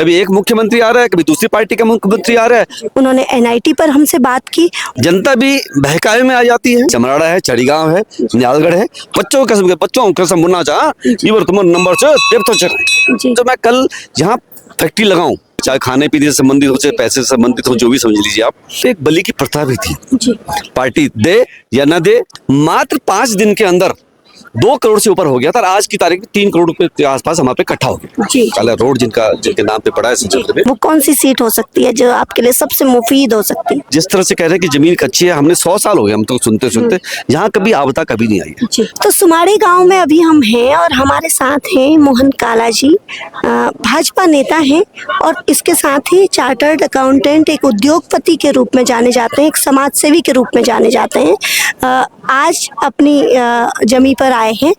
कभी एक मुख्यमंत्री आ रहा है, कभी दूसरी पार्टी का मुख्यमंत्री आ रहा है। उन्होंने एनआईटी पर हमसे बात की। जनता भी बहकावे में आ जाती है। चमराड़ा है, चढ़ीगांव है, न्यालगढ़ है, बच्चों कसम मुन्ना चाह इवर तुम नंबर से देव तो चल। तो मैं कल यहाँ फैक्ट्री लगाऊं, चाहे खाने पीने से संबंधित हो, चाहे पैसे से संबंधित हो, जो भी समझ लीजिए आप, तो एक बलि की प्रथा भी थी जी। पार्टी दे या न दे, मात्र 5 दिन के अंदर 2 करोड़ से ऊपर हो गया था। आज की तारीख में 3 करोड़ रुपए के आसपास हमारे पे इकट्ठा हो गया। जी। काला रोड जिनके नाम पे पड़ा है संजय में। वो कौन सी सीट हो सकती है जो आपके लिए सबसे मुफीद हो सकती है? जिस तरह से कह रहे हैं कि जमीन कच्ची है, हमने 100 साल हो गए हम तो सुनते यहाँ कभी आपदा कभी नहीं आई है। जी। तो सुमाड़ी गांव में अभी हम हैं और हमारे साथ हैं मोहन काला जी, भाजपा नेता हैं और इसके साथ ही चार्टर्ड अकाउंटेंट, एक उद्योगपति के रूप में जाने जाते हैं, एक समाज सेवी के रूप में जाने जाते हैं। आज अपनी जमी पर आए हैं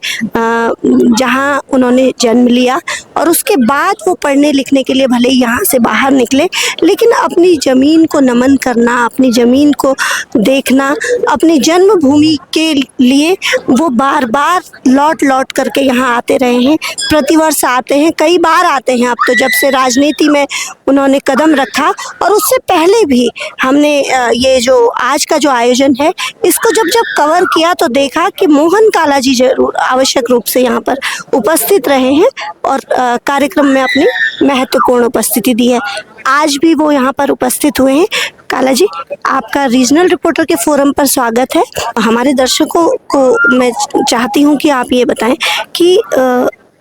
जहां उन्होंने जन्म लिया और उसके बाद वो पढ़ने लिखने के लिए भले ही यहाँ से बाहर निकले, लेकिन अपनी ज़मीन को नमन करना, अपनी ज़मीन को देखना, अपनी जन्मभूमि के लिए वो बार बार लौट करके यहाँ आते रहे हैं। प्रतिवर्ष आते हैं, कई बार आते हैं अब तो, जब से राजनीति में उन्होंने कदम रखा। और उससे पहले भी हमने ये जो आज का जो आयोजन है इसको जब कवर किया तो देखा कि मोहन काला जी जरूर आवश्यक रूप से यहाँ पर उपस्थित रहे हैं और कार्यक्रम में अपनी महत्वपूर्ण उपस्थिति दी है। आज भी वो यहाँ पर उपस्थित हुए हैं। काला जी, आपका रीजनल रिपोर्टर के फोरम पर स्वागत है। हमारे दर्शकों को मैं चाहती हूँ कि आप ये बताएं कि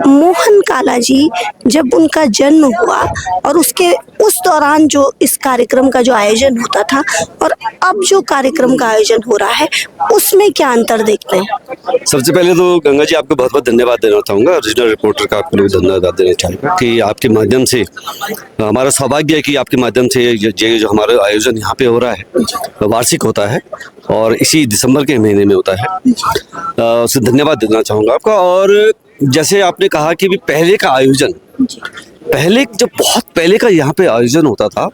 मोहन काला जी जब उनका जन्म हुआ और उस दौरान जो इस कार्यक्रम का जो आयोजन होता था और अब जो कार्यक्रम का आयोजन हो रहा है उसमें क्या अंतर देखते हैं? सबसे पहले तो गंगा जी आपको बहुत बहुत धन्यवाद देना चाहूँगा, रीजनल रिपोर्टर का आपको भी धन्यवाद देना चाहूँगा कि आपके माध्यम से हमारा सौभाग्य है कि आपके माध्यम से ये जो हमारा आयोजन यहाँ पे हो रहा है वार्षिक होता है और इसी दिसंबर के महीने में होता है, उससे धन्यवाद देना चाहूँगा आपका। और जैसे आपने कहा कि भी पहले का आयोजन, पहले जब बहुत पहले का यहाँ पे आयोजन होता था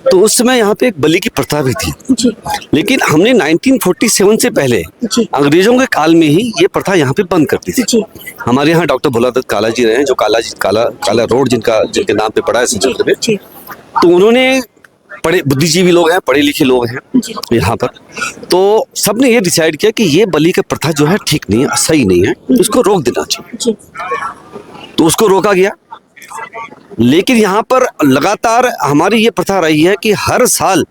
तो उस समय यहाँ पे एक बलि की प्रथा भी थी जी। लेकिन हमने 1947 से पहले अंग्रेजों के काल में ही ये प्रथा यहाँ पे बंद कर दी थी जी। हमारे यहाँ डॉक्टर भोलादत्त काला जी रहे हैं, जो काला रोड जिनके नाम पे पड़ा है संजय में। तो उन्होंने बड़े बुद्धिजीवी लोग हैं, पढ़े लिखे लोग हैं यहाँ पर, तो सबने ये डिसाइड किया कि ये बलि की प्रथा जो है ठीक नहीं है, सही नहीं है, उसको रोक देना चाहिए। तो उसको रोका गया। लेकिन यहाँ पर लगातार हमारी ये प्रथा रही है कि हर साल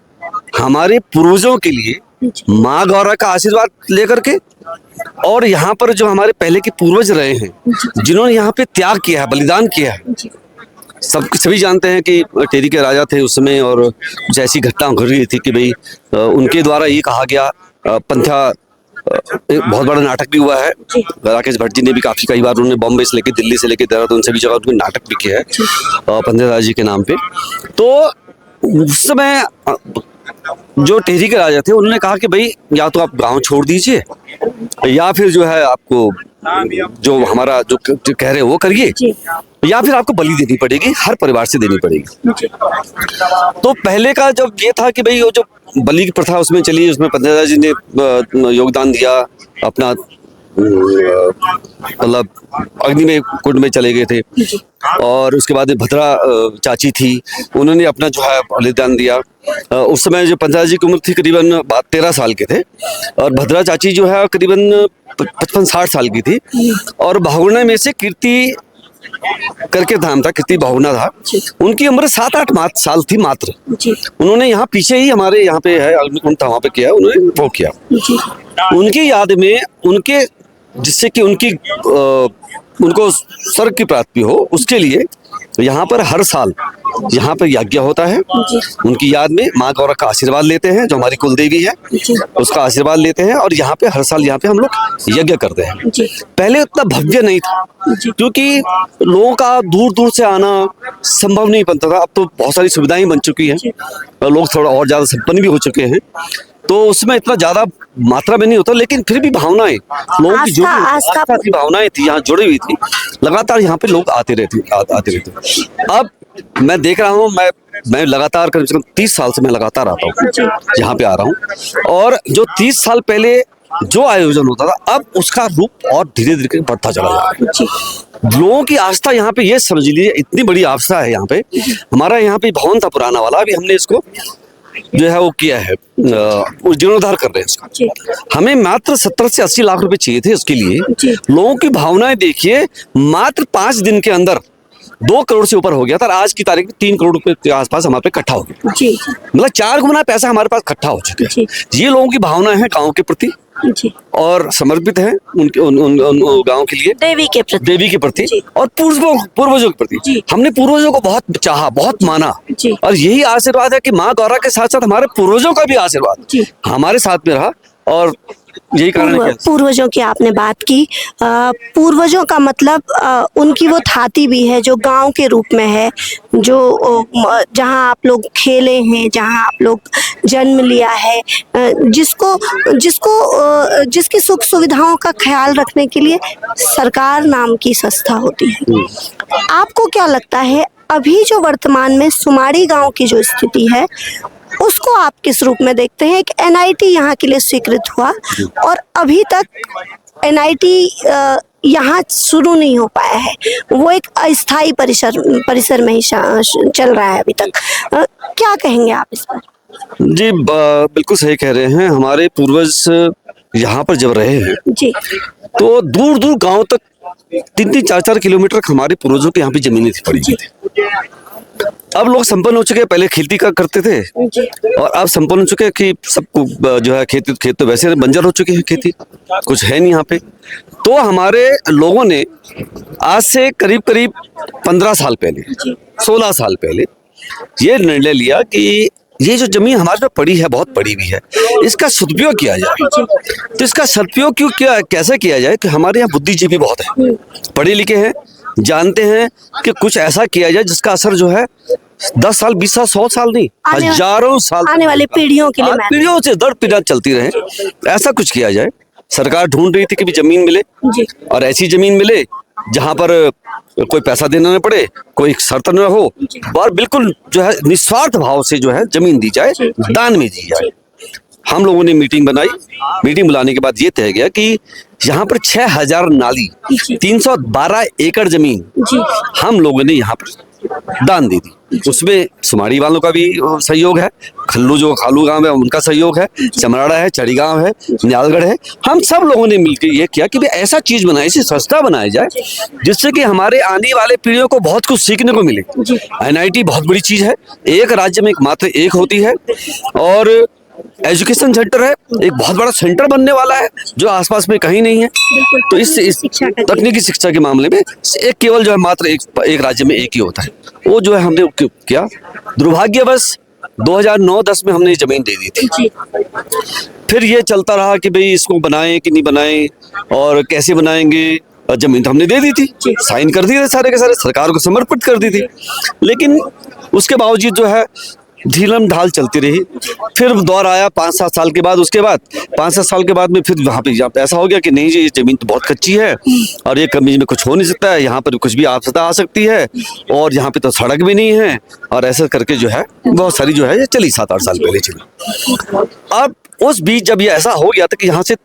हमारे पूर्वजों के लिए माँ गौरा का आशीर्वाद लेकर के, और यहाँ पर जो हमारे पहले के पूर्वज रहे हैं जिन्होंने यहाँ पे त्याग किया है, बलिदान किया है, सभी जानते हैं कि टेरी के राजा थे उस समय और कुछ ऐसी घटना घट रही थी कि भाई उनके द्वारा ये कहा गया, पंथा एक बहुत बड़ा नाटक भी हुआ है। राकेश भट्ट जी ने भी काफी कई बार उन्होंने बॉम्बे से लेके दिल्ली से लेके देहरादून सभी जगह उनके नाटक भी किया है पंथा दास जी के नाम पे। तो उस समय जो टेरी के राजा थे उन्होंने कहा कि भाई या तो आप गांव छोड़ दीजिए या फिर जो है आपको जो हमारा जो कह रहे हैं वो करिए, या फिर आपको बलि देनी पड़ेगी, हर परिवार से देनी पड़ेगी। तो पहले का जब ये था कि भाई वो जो बलि की प्रथा उसमें चली, उसमें पंडित जी ने योगदान दिया अपना, मतलब अग्नि में कुंड में चले गए थे। और उसके बाद भद्रा चाची थी, उन्होंने अपना जो है बलिदान दिया। उस समय जो पंडित जी की उम्र थी करीबन 13 साल के थे और भद्रा चाची जो है करीबन 55-60 साल की थी। और भावना में से कीर्ति करके नाम था, कीर्ति भावना था, उनकी उम्र 7-8 साल थी मात्र। उन्होंने यहाँ पीछे ही हमारे यहाँ पे है अग्निकुंड था, वहाँ पे किया उन्होंने, वो किया उनकी याद में, उनके जिससे कि उनको स्वर्ग की प्राप्ति हो, उसके लिए यहाँ पर हर साल यहाँ पर यज्ञ होता है। उनकी याद में माँ गौरा का आशीर्वाद लेते हैं, जो हमारी कुल देवी है, उसका आशीर्वाद लेते हैं और यहाँ पे हर साल यहाँ पे हम लोग यज्ञ करते हैं। पहले उतना भव्य नहीं था क्योंकि लोगों का दूर दूर से आना संभव नहीं बनता था। अब तो बहुत सारी सुविधाएं बन चुकी हैं और लोग थोड़ा और ज्यादा संपन्न भी हो चुके हैं, तो उसमें इतना ज्यादा मात्रा में नहीं होता, लेकिन फिर भी भावनाएं लोगों की जो आस्था की भावनाएं थी यहाँ जुड़ी हुई थी, लगातार यहाँ पे लोग आते रहते। अब मैं देख रहा हूँ, मैं लगातार कम से कम 30 साल से मैं लगातार आता हूँ, यहाँ पे आ रहा हूँ। और जो 30 साल पहले जो आयोजन होता था अब उसका रूप और धीरे धीरे बढ़ता चला जा रहा जी है। लोगों की आस्था यहाँ पे ये समझ लीजिए इतनी बड़ी आस्था है यहाँ पे। हमारा यहाँ पे भवन था पुराना वाला, अभी हमने इसको जो है वो किया है, जीर्णोद्धार कर रहे हैं इसका। जी हमें मात्र 70 से 80 लाख रुपए चाहिए थे उसके लिए। जी। लोगों की भावनाएं देखिए, मात्र 5 दिन के अंदर 2 करोड़ से ऊपर हो गया था और आज की तारीख में 3 करोड़ रुपए के आसपास हमारे पे इकट्ठा हो गया। जी मतलब 4 गुना पैसा हमारे पास इकट्ठा हो चुका है। ये लोगों की भावना है गांव के प्रति जी और समर्पित है उनके उन गांव के लिए, देवी के प्रति। देवी के प्रति जी। और पूर्वजों के प्रति। जी। हमने पूर्वजों को बहुत चाहा, बहुत माना जी। और यही आशीर्वाद है कि माँ गौरा के साथ साथ हमारे पूर्वजों का भी आशीर्वाद जी। हमारे साथ में रहा और यही कारण है कि पूर्वजों की आपने बात की। पूर्वजों का मतलब उनकी वो थाती भी है जो गांव के रूप में है, जो जहां आप लोग खेले हैं, जहां आप लोग जन्म लिया है, जिसकी सुख सुविधाओं का ख्याल रखने के लिए सरकार नाम की संस्था होती है। आपको क्या लगता है अभी जो वर्तमान में सुमाड़ी गांव की जो स्थिति है उसको आप किस रूप में देखते हैं? एक एनआईटी यहाँ के लिए स्वीकृत हुआ और अभी तक एनआईटी यहाँ शुरू नहीं हो पाया है, वो एक अस्थायी परिसर में ही चल रहा है अभी तक। क्या कहेंगे आप इस पर? जी बिल्कुल सही कह रहे हैं। हमारे पूर्वज यहाँ पर जब रहे हैं जी तो दूर दूर गांव तक 3-3, 4-4 किलोमीटर हमारे पूर्वजों के यहाँ पे जमीनें थी पड़ी हुई थी। अब लोग संपन्न हो चुके हैं, पहले खेती का करते थे जी और अब संपन्न हो चुके हैं कि सबको जो है खेत तो वैसे बंजर हो चुके हैं, खेती कुछ है नहीं यहाँ पे। तो हमारे लोगों ने आज से करीब करीब 15 साल पहले, 16 साल पहले ये निर्णय लिया कि ये जो जमीन हमारे पे पड़ी है, बहुत पड़ी हुई है, इसका सदुपयोग किया जाए। तो इसका सदुपयोग कैसे किया जाए कि हमारे यहाँ बुद्धिजीवी बहुत है, पढ़े लिखे हैं, जानते हैं कि कुछ ऐसा किया जाए जिसका असर जो है 10 साल, 20 साल, 100 साल नहीं, हजारों साल आने वाले पीढ़ियों के लिए, पीढ़ियों से दर पीढ़ियां चलती रहे, ऐसा कुछ किया जाए। सरकार ढूंढ रही थी कि भी जमीन मिले जी और ऐसी जमीन मिले जहां पर कोई पैसा देना न पड़े, कोई शर्त न हो और बिल्कुल जो है निस्वार्थ भाव से जो है जमीन दी जाए, दान में दी जाए। हम लोगों ने मीटिंग बनाई। मीटिंग बुलाने के बाद ये तय गया कि यहाँ पर 6000 नाली, 312 एकड़ जमीन हम लोगों ने यहाँ पर दान दे दी। उसमें सुमाड़ी वालों का भी सहयोग है, खल्लू जो खालू गांव है उनका सहयोग है, चमराड़ा है, चढ़ी गांव है, न्यालगढ़ है। हम सब लोगों ने मिलकर ये किया कि भाई ऐसा चीज बनाए, ऐसी संस्था बनाई जाए जिससे कि हमारे आने वाले पीढ़ियों को बहुत कुछ सीखने को मिले। एनआईटी बहुत बड़ी चीज है, एक राज्य में मात्र एक होती है और एजुकेशन सेंटर है, एक बहुत बड़ा सेंटर बनने वाला है जो आसपास में कहीं नहीं है। तो इस तकनीकी शिक्षा के मामले में एक केवल जो है मात्र एक राज्य में एक ही होता है, वो जो है हमने किया। दुर्भाग्यवश 2009-10 में हमने जमीन दे दी थी। फिर ये चलता रहा कि भाई इसको बनाएं कि नहीं बनाएं और कैसे बनाएंगे। जमीन तो हमने दे दी थी, साइन कर दिए थे सारे के सारे, सरकार को समर्पित कर दी थी, लेकिन उसके बावजूद जो है ढीलम ढाल चलती रही। फिर दौर आया 5-7 साल के बाद, उसके बाद 5-7 साल के बाद में फिर वहाँ पे ऐसा हो गया कि नहीं जी ये जमीन तो बहुत कच्ची है और ये कमी में कुछ हो नहीं सकता है, यहाँ पर कुछ भी आपदा आ सकती है और यहाँ पे तो सड़क भी नहीं है, और ऐसा करके जो है बहुत सारी जो है ये चली 7-8 साल पहले चली। अब उस बीच जब ये ऐसा हो गया था कि यहाँ से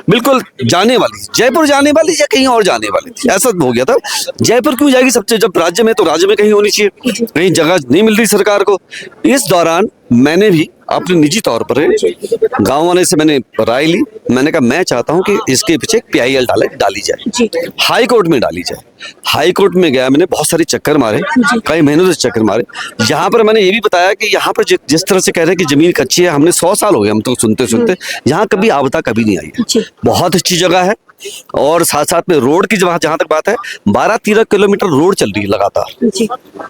बिल्कुल जाने वाली, जयपुर जाने वाली या कहीं और जाने वाली थी, ऐसा हो गया था। जयपुर क्यों जाएगी सबसे, जब राज्य में तो राज्य में कहीं होनी चाहिए, कहीं जगह नहीं मिल रही सरकार को। इस दौरान मैंने भी अपने निजी तौर पर गांव वाले से मैंने राय ली। मैंने कहा मैं चाहता हूं कि इसके पीछे PIL डाली जाए, हाई कोर्ट में डाली जाए। हाई कोर्ट में गया, मैंने बहुत सारे चक्कर मारे, कई महीनों से चक्कर मारे। यहाँ पर मैंने ये भी बताया कि यहाँ पर जिस तरह से कह रहे हैं कि जमीन कच्ची है, हमने 100 साल हो गए हम तो सुनते सुनते, यहाँ कभी आपदा कभी नहीं आई है, बहुत अच्छी जगह है। और साथ साथ में रोड की जहाँ तक बात है, 12-13 किलोमीटर रोड चल रही है लगातार,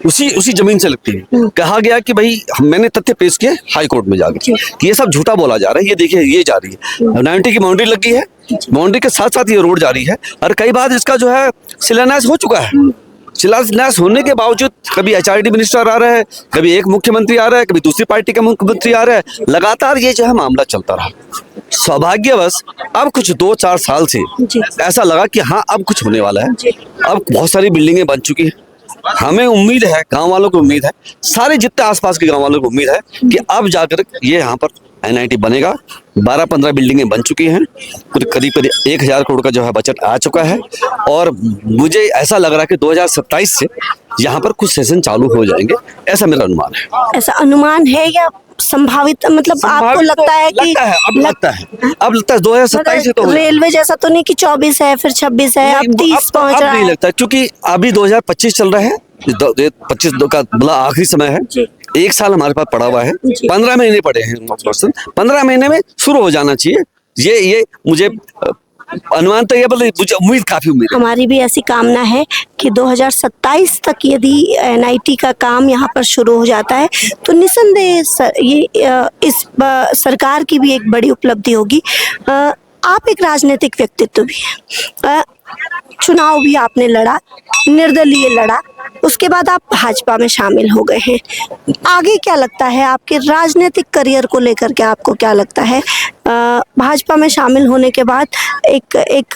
उसी जमीन से लगती है। कहा गया कि भाई मैंने तथ्य पेश किए हाई कोर्ट में जाकर कि ये सब झूठा बोला जा रहा है, ये देखिए ये जा रही है, 90 की बाउंड्री लगी है, बाउंड्री के साथ साथ ये रोड जा रही है, और कई बार इसका जो है शिलान्यास हो चुका है। शिलान्यास होने के बावजूद कभी HRD मिनिस्टर आ रहा है, कभी एक मुख्यमंत्री आ रहा है, कभी दूसरी पार्टी का मुख्यमंत्री आ रहा है, लगातार ये जो है मामला चलता रहा। सौभाग्यवश अब कुछ 2-4 साल से ऐसा लगा कि हाँ अब कुछ होने वाला है। अब बहुत सारी बिल्डिंगें बन चुकी हैं, हमें उम्मीद है, गांव वालों को उम्मीद है, सारे जितने आसपास के गांव वालों को उम्मीद है कि अब जाकर ये यहाँ पर NIT बनेगा। 12-15 बिल्डिंगें बन चुकी हैं, करीब 1000 करोड़ का जो है बजट आ चुका है और मुझे ऐसा लग रहा है कि 2027 से यहाँ पर कुछ सेशन चालू हो जाएंगे, ऐसा मेरा अनुमान है। ऐसा अनुमान है या संभावित, मतलब आपको लगता है कि अब लगता है 2027 से तो हो जाएगा। रेलवे जैसा तो नहीं कि 24 है फिर 26 है, अब 30 पहुंच अब रहा नहीं है? लगता, क्योंकि अभी 2025 चल रहा है, 25 का मतलब आखिरी समय है। जी। 1 साल हमारे पास पड़ा हुआ है, जी। 15 महीने पड़े हैं। 15 महीने में शुरू हो जाना चाहिए। ये मुझे अनुमान तो ये, मतलब मुझे उम्मीद, काफी उम्मीद है। हमारी भी ऐसी कामना है कि 2027 तक यदि NIT का काम यहाँ पर शुरू हो जाता है तो निसंदेह इस सरकार की भी एक बड़ी उपलब्धि होगी। आप एक राजनीतिक व्यक्तित्व भी हैं, चुनाव भी आपने लड़ा, निर्दलीय लड़ा, उसके बाद आप भाजपा में शामिल हो गए हैं। आगे क्या लगता है आपके राजनीतिक करियर को लेकर के, आपको क्या लगता है? भाजपा में शामिल होने के बाद एक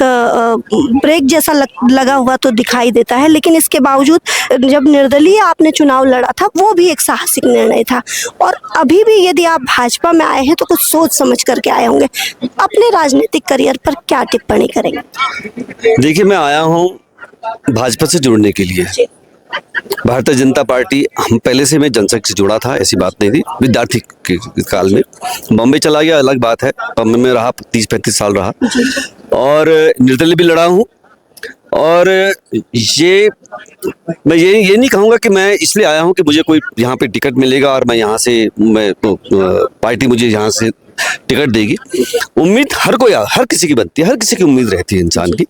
ब्रेक जैसा लगा हुआ तो दिखाई देता है, लेकिन इसके बावजूद जब निर्दलीय आपने चुनाव लड़ा था वो भी एक साहसिक निर्णय था, और अभी भी यदि आप भाजपा में आए हैं तो कुछ सोच समझ करके आए होंगे। अपने राजनीतिक करियर पर क्या टिप्पणी करेंगे? देखिए, मैं आया हूँ भाजपा से जुड़ने के लिए। भारतीय जनता पार्टी, हम पहले से मैं जनसंघ से जुड़ा था, ऐसी बात नहीं थी। विद्यार्थी के काल में बॉम्बे चला गया, अलग बात है, बॉम्बे में रहा 30-35 साल रहा और निर्दलीय भी लड़ा हूँ। और मैं ये नहीं कहूँगा कि मैं इसलिए आया हूँ कि मुझे कोई यहाँ पे टिकट मिलेगा और मैं यहाँ से पार्टी मुझे यहाँ से टिकट देगी। उम्मीद हर किसी की बनती है, हर किसी की उम्मीद रहती है इंसान की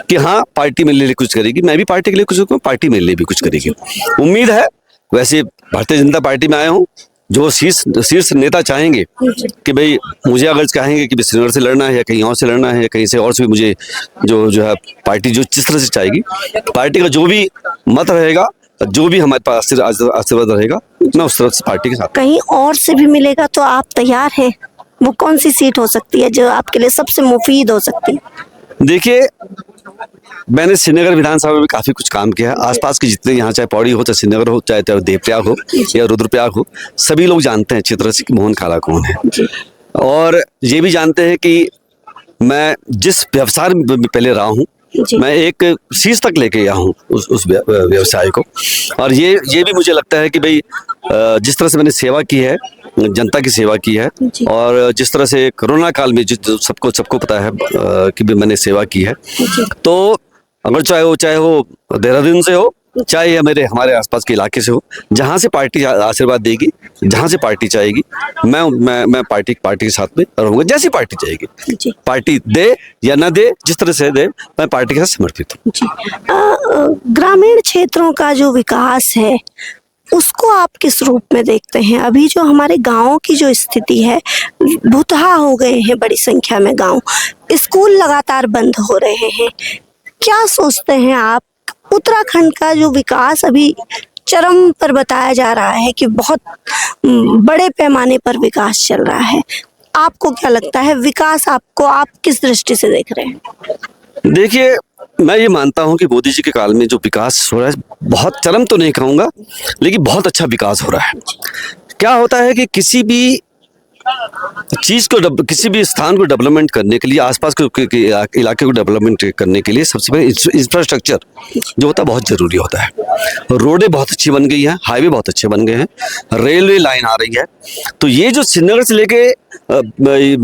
कि हाँ, पार्टी मेरे लिए कुछ करेगी, मैं भी पार्टी के लिए कुछ करूँ, पार्टी मेरे लिए भी कुछ करेगी, उम्मीद है। वैसे भारतीय जनता पार्टी में आया हूँ, जो शीर्ष नेता चाहेंगे कि भाई मुझे अगर कहेंगे कि श्रीनगर से लड़ना है या कहीं और से लड़ना है या कहीं से और से भी, मुझे जो है पार्टी जो जिस तरह से चाहेगी, पार्टी का जो भी मत रहेगा, जो भी हमारे पास आशीर्वाद रहेगा, मैं उस तरह से पार्टी के साथ। कहीं और से भी मिलेगा तो आप तैयार हैं? वो कौन सी सीट हो सकती है जो आपके लिए सबसे मुफीद हो सकती है? देखिए, मैंने श्रीनगर विधानसभा में काफी कुछ काम किया है। आसपास के जितने यहाँ, चाहे पौड़ी हो, चाहे श्रीनगर हो, चाहे देवप्रयाग हो या रुद्रप्रयाग हो, सभी लोग जानते हैं अच्छी तरह से कि मोहन काला कौन है, और ये भी जानते हैं कि मैं जिस व्यवसाय में पहले रहा हूँ, मैं एक शीर्ष तक लेके गया हूँ उस व्यवसाय को। और ये भी मुझे लगता है कि भाई जिस तरह से मैंने सेवा की है, जनता की सेवा की है, और जिस तरह से कोरोना काल में सबको पता है कि भी मैंने सेवा की है, तो अगर चाहे वो देहरादून से हो, चाहे हमारे आसपास के इलाके से हो, जहाँ से पार्टी आशीर्वाद देगी, जहाँ से पार्टी चाहेगी, मैं पार्टी के साथ में रहूंगा। जैसी पार्टी चाहेगी, पार्टी दे या ना दे, जिस तरह से दे, मैं पार्टी के साथ समर्पित हूँ। ग्रामीण क्षेत्रों का जो विकास है उसको आप किस रूप में देखते हैं? अभी जो हमारे गाँव की जो स्थिति है, भुतहा हो गए हैं बड़ी संख्या में गाँव, स्कूल लगातार बंद हो रहे हैं, क्या सोचते हैं आप? उत्तराखंड का जो विकास अभी चरम पर बताया जा रहा है कि बहुत बड़े पैमाने पर विकास चल रहा है, आपको क्या लगता है विकास आपको, आप किस दृष्टि से देख रहे हैं? देखिए, मैं ये मानता हूँ कि मोदी जी के काल में जो विकास हो रहा है, बहुत चरम तो नहीं कहूँगा, लेकिन बहुत अच्छा विकास हो रहा है। क्या होता है कि किसी भी चीज को, किसी भी स्थान को डेवलपमेंट करने के लिए, आसपास के इलाके को डेवलपमेंट करने के लिए सबसे पहले इंफ्रास्ट्रक्चर जो होता है बहुत जरूरी होता है। रोडें बहुत अच्छी बन गई हैं, हाईवे बहुत अच्छे बन गए हैं, रेलवे लाइन आ रही है। तो ये जो श्रीनगर से लेके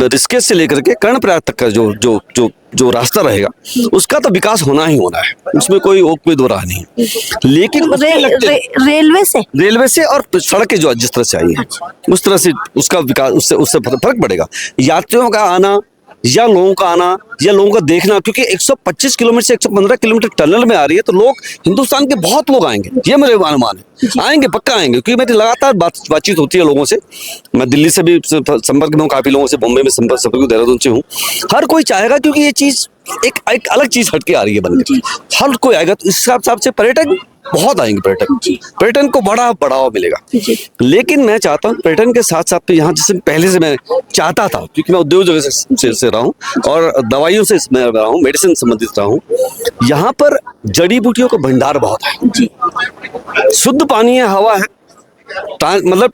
ऋषिकेश से लेकर के कर्णप्रयाग तक का जो रास्ता रहेगा, उसका तो विकास होना ही होना है, उसमें कोई दो राह नहीं। लेकिन रेलवे से और सड़कें जो जिस तरह से आई है, उस तरह से उसका विकास, उससे फर्क पड़ेगा। यात्रियों का आना या लोगों का आना या लोगों का देखना, क्योंकि 125 किलोमीटर से 115 किलोमीटर टनल में आ रही है, तो लोग, हिंदुस्तान के बहुत लोग आएंगे, ये मेरे अनुमान है। आएंगे, पक्का आएंगे, क्योंकि मेरी लगातार बातचीत होती है लोगों से। मैं दिल्ली से भी संपर्क में हूँ, काफी लोगों से, बॉम्बे में संपर्क, देहरादून से हूँ। हर कोई चाहेगा, क्योंकि ये चीज एक अलग चीज हटके आ रही है बनकर, हर कोई आएगा, तो इस हिसाब से पर्यटक बहुत आएंगे पर्यटक, जी। पर्यटन को बड़ा बढ़ावा मिलेगा। जी। लेकिन मैं चाहता हूँ पर्यटन के साथ साथ यहाँ जैसे पहले से मैं चाहता था, क्योंकि मैं उद्योग जगह से रहा हूँ और दवाइयों से मैं रहा हूँ, मेडिसिन संबंधित रहा हूँ, यहाँ पर जड़ी बूटियों का भंडार बहुत है। जी। शुद्ध पानी है, हवा है, मतलब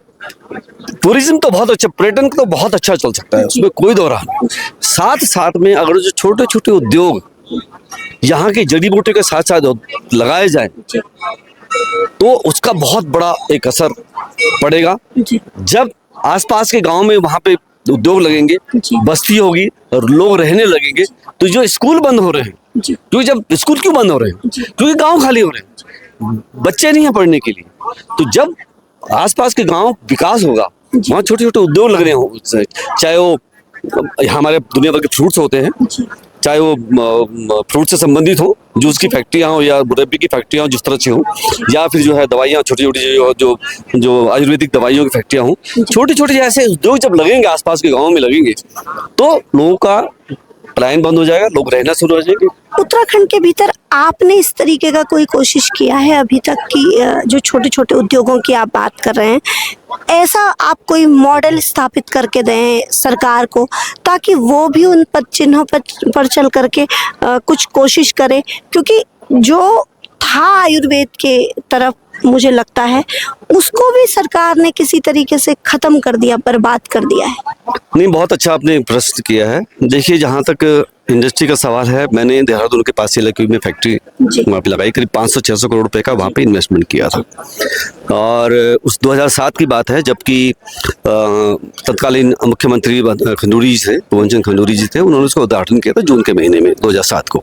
टूरिज्म तो बहुत अच्छा, पर्यटन तो बहुत अच्छा चल सकता है, उसमें कोई दो राह नहीं। साथ साथ में अगर जो छोटे छोटे उद्योग यहाँ की जड़ी बूटी के साथ साथ लगाए जाए तो उसका बहुत बड़ा एक असर पड़ेगा। जी। जब आसपास के गांव में वहां पे उद्योग लगेंगे, जी। बस्ती होगी और लोग रहने लगेंगे, तो जो स्कूल बंद हो रहे हैं, जी। क्योंकि जब स्कूल क्यों बंद हो रहे हैं, क्योंकि गांव खाली हो रहे हैं, बच्चे नहीं है पढ़ने के लिए। तो जब आसपास के गांव विकास होगा, वहाँ छोटे छोटे उद्योग लग रहे हो, चाहे वो हमारे दुनिया भर के फ्रूट्स होते हैं, चाहे वो फ्रूट से संबंधित हो, जूस की फैक्ट्रियाँ हो या मुरब्बी की फैक्ट्रियाँ हो जिस तरह से हो, या फिर जो है दवाइयाँ छोटी छोटी जो आयुर्वेदिक दवाइयों की फैक्ट्रियाँ हो, छोटे छोटे ऐसे उद्योग जब लगेंगे आसपास के गाँव में लगेंगे तो लोगों का पलायन बंद हो जाएगा, लोग रहना शुरू हो जाएंगे। उत्तराखंड के भीतर आपने इस तरीके का कोई कोशिश किया है अभी तक कि जो छोटे छोटे उद्योगों की आप बात कर रहे हैं, ऐसा आप कोई मॉडल स्थापित करके दें सरकार को, ताकि वो भी उन पद चिन्हों पर चल करके कुछ कोशिश करे? क्योंकि जो था आयुर्वेद के तरफ, मुझे लगता है उसको भी सरकार ने किसी तरीके से खत्म कर दिया, बर्बाद कर दिया है। नहीं, बहुत अच्छा आपने प्रश्न किया है। देखिए, जहाँ तक इंडस्ट्री का सवाल है, मैंने देहरादून के पास इलाके में फैक्ट्री वहाँ पे लगाई, करीब 500-600 करोड़ रुपए का वहाँ पे इन्वेस्टमेंट किया था। और उस 2007 की बात है, जबकि तत्कालीन मुख्यमंत्री खंडूरी जी थे, भुवन चंद्र खंडूरी जी थे, उन्होंने उसका उद्घाटन किया था जून के महीने में 2007 को।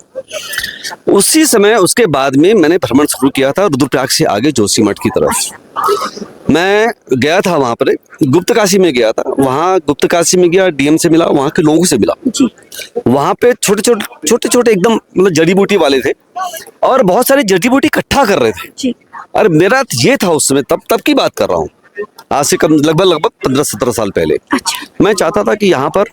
उसी समय उसके बाद में मैंने भ्रमण शुरू किया था रुद्रप्रयाग से आगे जोशीमठ की तरफ। मैं गया था वहाँ पर, गुप्तकाशी में गया था, वहाँ गुप्तकाशी में गया, डीएम से मिला, वहाँ के लोगों से मिला। वहाँ पे छोटे छोटे एकदम मतलब जड़ी बूटी वाले थे और बहुत सारी जड़ी बूटी इकट्ठा कर रहे थे। और मेरा ये था उस समय, तब की बात कर रहा हूँ, आज से कम लगभग 15-17 साल पहले। मैं चाहता था कि यहाँ पर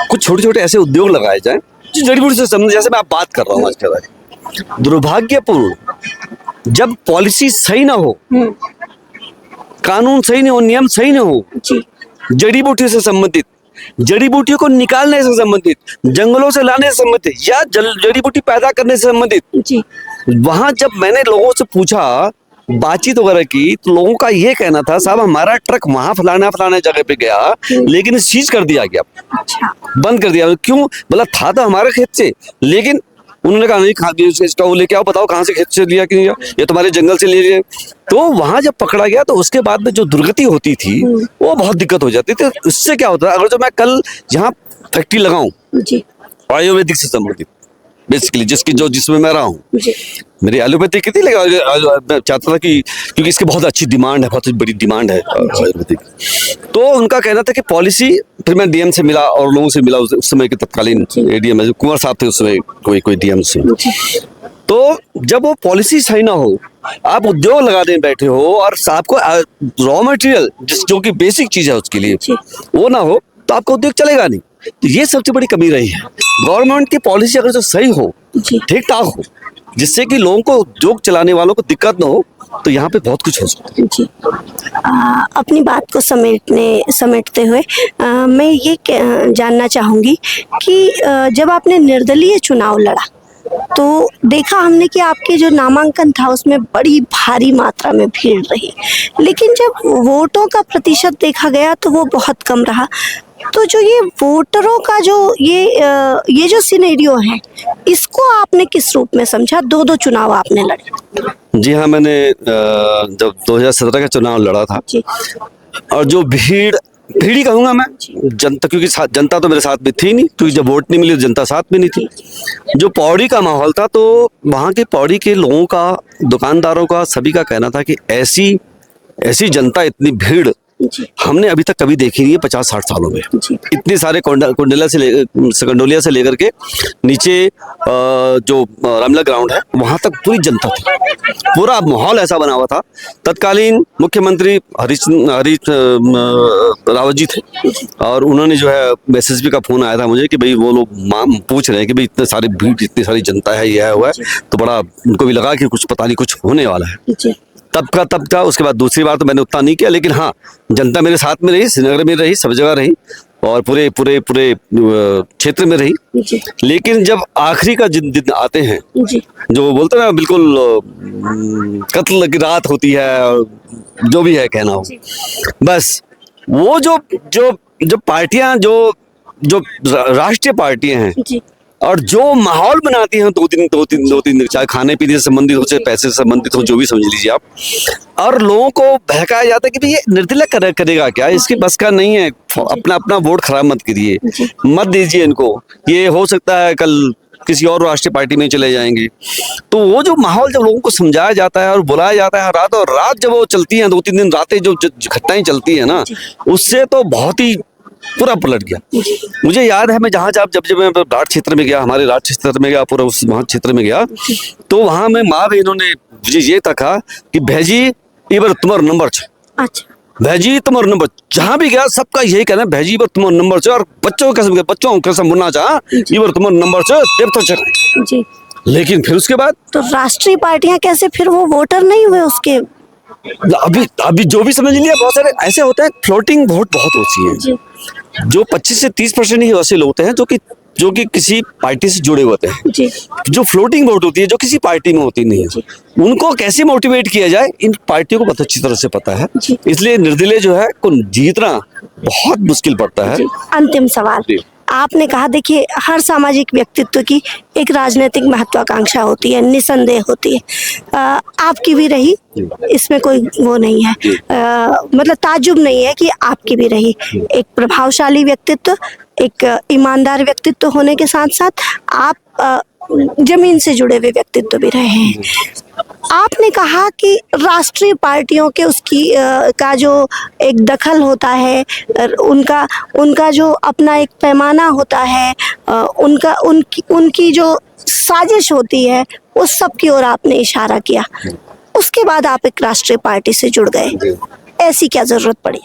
कुछ छोटे छोटे ऐसे उद्योग लगाए जाएं जो जड़ी बूटी से संबंधित, जैसे मैं आप बात कर रहा हूँ आज के बाद। दुर्भाग्यपूर्ण जब पॉलिसी सही ना हो, कानून सही नहीं हो, नियम सही ना हो, जड़ी बूटी से संबंधित, जड़ी बूटियों को निकालने से संबंधित, जंगलों से लाने से संबंधित या जड़ी बूटी पैदा करने से संबंधित, वहां जब मैंने लोगों से पूछा, बातचीत वगैरह की, तो लोगों का ये कहना था, साहब हमारा ट्रक वहां फलाना जगह पे गया, लेकिन सीज कर दिया गया, बंद कर दिया। क्यों? बोला था तो हमारे खेत से, लेकिन उन्होंने कहा नहीं, इसका वो लेके आओ, बताओ कहाँ से खेत से लिया कि नहीं लिया, ये तुम्हारे जंगल से ले लिए। तो वहां जब पकड़ा गया तो उसके बाद में जो दुर्गति होती थी वो बहुत दिक्कत हो जाती थी। इससे क्या होता है, अगर जो मैं कल यहाँ फैक्ट्री लगाऊं आयुर्वेदिक से संबंधित, बेसिकली जिसमें मैं रहा हूँ, मेरी एलोपैथिक कितनी लगा, मैं चाहता था कि क्योंकि इसकी बहुत अच्छी डिमांड है, बहुत बड़ी डिमांड है आयुर्वेदिक, तो उनका कहना था कि पॉलिसी, फिर मैं डीएम से मिला और लोगों से मिला, उस समय के तत्कालीन एडीएम जो कुंवर साहब थे उस समय, कोई डीएम से, तो जब वो पॉलिसी सही ना हो, आप उद्योग लगा दें बैठे हो और आपको रॉ मटेरियल जो कि बेसिक चीज है उसके लिए वो ना हो, तो आपका उद्योग चलेगा नहीं। तो ये सबसे बड़ी कमी रही है। गवर्नमेंट की पॉलिसी अगर जो सही हो, ठीक ठाक हो, जिससे कि लोगों को, उद्योग चलाने वालों को दिक्कत ना हो, तो यहाँ पे बहुत कुछ हो सकता है। जी। अपनी बात को समेटते हुए मैं ये जानना चाहूँगी कि जब आपने निर्दलीय चुनाव लड़ा तो देखा हमने कि आपके जो नामांकन था उसमें बड़ी भारी मात्रा में भीड़ रही, लेकिन जब वोटों का प्रतिशत देखा गया तो वो बहुत कम रहा। तो जो ये वोटरों का जो ये जो सिनेरियो है, इसको आपने किस रूप में समझा? 2 चुनाव आपने लड़े। जी हाँ, मैंने जब 2017 का चुनाव लड़ा था और जो भीड़ ही कहूँगा मैं, जनता, क्योंकि जनता तो मेरे साथ में थी नहीं, क्योंकि जब वोट नहीं मिली तो जनता साथ में नहीं थी। जो पौड़ी का माहौल था, तो वहाँ के पौड़ी के लोगों का, दुकानदारों का, सभी का कहना था कि ऐसी जनता, इतनी भीड़ जी हमने अभी तक कभी देखी नहीं है 50-60 सालों में। जी इतने सारे कंडोलिया से लेकर के नीचे जो रामला ग्राउंड है वहां तक पूरी जनता थी, पूरा माहौल ऐसा बना हुआ था। तत्कालीन मुख्यमंत्री हरीश रावत जी थे और उन्होंने जो है एसएसपी का फोन आया था मुझे कि भाई वो लोग पूछ रहे हैं कि भाई इतने सारे भीड़, इतनी सारी जनता है, यह हुआ है, तो बड़ा उनको भी लगा कि कुछ पता नहीं कुछ होने वाला है। जी तब का उसके बाद दूसरी बार तो मैंने उतना नहीं किया, लेकिन हाँ जनता मेरे साथ में रही, श्रीनगर में रही, सब जगह रही और पूरे पूरे पूरे क्षेत्र में रही। जी लेकिन जब आखिरी का दिन आते हैं, जी जो बोलते हैं ना बिल्कुल कत्ल की रात होती है, जो भी है कहना हो, बस वो जो जो जो पार्टियां जो जो राष्ट्रीय पार्टियां हैं जी और जो माहौल बनाती हैं दो तीन दिन, चाहे खाने पीने से संबंधित हो, चाहे पैसे से संबंधित हो, जो भी समझ लीजिए आप, और लोगों को बहकाया जाता है कि भाई ये निर्दलीय करेगा क्या, इसके बस का नहीं है, अपना अपना वोट खराब मत करिए, मत दीजिए इनको, ये हो सकता है कल किसी और राष्ट्रीय पार्टी में चले जाएंगे। तो वो जो माहौल जब लोगों को समझाया जाता है और बुलाया जाता है रात और रात जब वो चलती हैं 2-3 दिन रातें जो घटनाएं चलती है ना, उससे तो बहुत ही पूरा पलट गया। मुझे याद है मैं जब मैं राठ क्षेत्र में गया, हमारे राठ क्षेत्र में गया, पूरा उस वहाँ क्षेत्र में गया, तो वहाँ में माँ बहनों ने मुझे ये कहा कि भैजी ये बार तुम्हारा नंबर छ, अच्छा भैजी तुम्हारा नंबर, जहाँ भी गया सबका यही कहना है भैजी बार तुम्हारा नंबर छ, और बच्चों को कसम बोलना चाह ये बार तुम्हारा नंबर छ, देव तो चल। जी लेकिन फिर उसके बाद तो राष्ट्रीय पार्टियां कैसे फिर वो वोटर नहीं हुए उसके? अभी जो भी समझ लिया, बहुत सारे ऐसे होते हैं, फ्लोटिंग वोट बहुत होती है, जी जो 25 से 30% ही ऐसे लोग होते हैं जो कि किसी पार्टी से जुड़े होते हैं। जी जो फ्लोटिंग वोट होती है, जो किसी पार्टी में होती नहीं है, उनको कैसे मोटिवेट किया जाए इन पार्टियों को बहुत अच्छी तरह से पता है। जी। इसलिए निर्दलीय जो है को जीतना बहुत मुश्किल पड़ता है। जी अंतिम सवाल, जी। आपने कहा देखिए हर सामाजिक व्यक्तित्व की एक राजनीतिक महत्वाकांक्षा होती है, निसंदेह होती है, आपकी भी रही, इसमें कोई वो नहीं है, मतलब ताज्जुब नहीं है कि आपकी भी रही। एक प्रभावशाली व्यक्तित्व, एक ईमानदार व्यक्तित्व होने के साथ साथ आप जमीन से जुड़े हुए व्यक्तित्व भी रहे हैं। आपने कहा कि राष्ट्रीय पार्टियों के उसकी का जो एक दखल होता है, उनका जो अपना एक पैमाना होता है, उनकी जो साजिश होती है, उस सब की ओर आपने इशारा किया। उसके बाद आप एक राष्ट्रीय पार्टी से जुड़ गए, ऐसी क्या जरूरत पड़ी?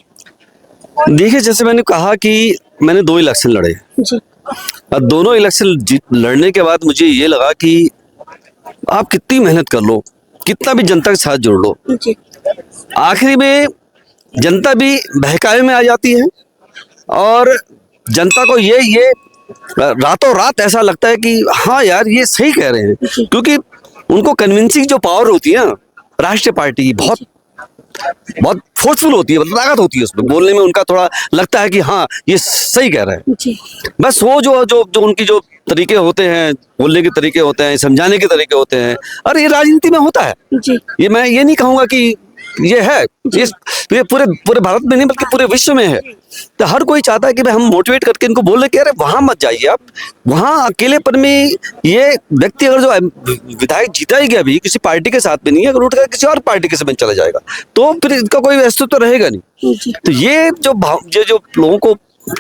देखिए, जैसे मैंने कहा कि मैंने 2 इलेक्शन लड़े जी और दोनों इलेक्शन लड़ने के बाद मुझे ये लगा कि आप कितनी मेहनत कर लो, कितना भी जनता के साथ जुड़ लो, जी आखिरी में जनता भी बहकावे में आ जाती है और जनता को ये रातों रात ऐसा लगता है कि हाँ यार ये सही कह रहे हैं, क्योंकि उनको कन्विंसिंग जो पावर होती है ना राष्ट्रीय पार्टी की, बहुत फोर्सफुल होती है, ताकत होती है उसमें, बोलने में उनका थोड़ा लगता है कि हाँ ये सही कह रहे हैं। जी बस वो जो उनकी जो तरीके होते हैं, बोलने के तरीके होते हैं, समझाने के तरीके होते हैं, और ये राजनीति में होता है। जी ये मैं ये नहीं कहूंगा कि ये है, ये पूरे भारत में नहीं बल्कि पूरे विश्व में है। तो हर कोई चाहता है कि भाई हम मोटिवेट करके इनको बोल रहे कि अरे वहां मत जाइए आप, वहां अकेलेपन में ये व्यक्ति अगर जो विधायक जीता ही गया भी किसी पार्टी के साथ में नहीं है, अगर उठकर किसी और पार्टी के साथ चला जाएगा तो फिर इसका कोई अस्तित्व तो रहेगा नहीं। तो ये जो लोगों को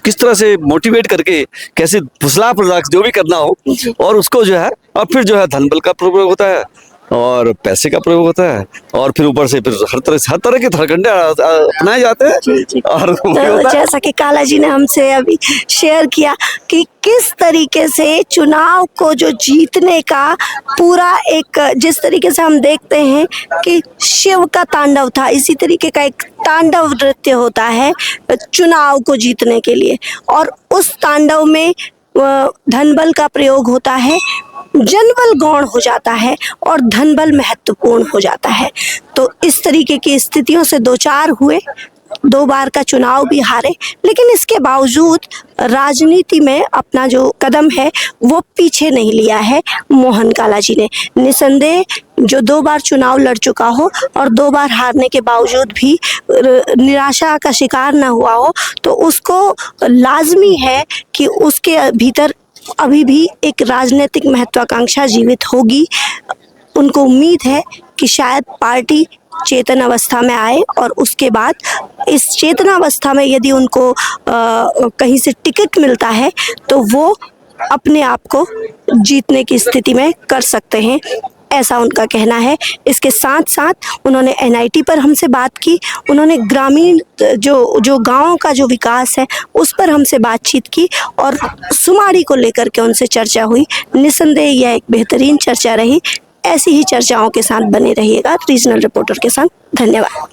किस तरह से मोटिवेट करके कैसे फुसला जो भी करना हो, और उसको जो है, और फिर जो है धन बल का प्रयोग होता है और पैसे का प्रयोग होता है, और फिर ऊपर से फिर हर तरह के हथकंडे अपनाए जाते हैं। और तो जैसा कि काला जी ने हमसे अभी शेयर किया कि किस तरीके से चुनाव को जो जीतने का पूरा एक, जिस तरीके से हम देखते हैं कि शिव का तांडव था, इसी तरीके का एक तांडव नृत्य होता है चुनाव को जीतने के लिए, और उस तांडव में धनबल का प्रयोग होता है, जनबल गौण हो जाता है और धनबल महत्वपूर्ण हो जाता है। तो इस तरीके की स्थितियों से 2-4 हुए, 2 बार का चुनाव भी हारे, लेकिन इसके बावजूद राजनीति में अपना जो कदम है वो पीछे नहीं लिया है मोहन काला जी ने। निसंदेह जो 2 बार चुनाव लड़ चुका हो और 2 बार हारने के बावजूद भी निराशा का शिकार न हुआ हो, तो उसको लाजमी है कि उसके भीतर अभी भी एक राजनीतिक महत्वाकांक्षा जीवित होगी। उनको उम्मीद है कि शायद पार्टी चेतन अवस्था में आए और उसके बाद इस चेतन अवस्था में यदि उनको कहीं से टिकट मिलता है तो वो अपने आप को जीतने की स्थिति में कर सकते हैं, ऐसा उनका कहना है। इसके साथ साथ उन्होंने NIT पर हमसे बात की, उन्होंने ग्रामीण जो गाँव का जो विकास है उस पर हमसे बातचीत की और सुमाड़ी को लेकर के उनसे चर्चा हुई। निस्संदेह यह एक बेहतरीन चर्चा रही। ऐसी ही चर्चाओं के साथ बने रहिएगा रीजनल रिपोर्टर के साथ। धन्यवाद।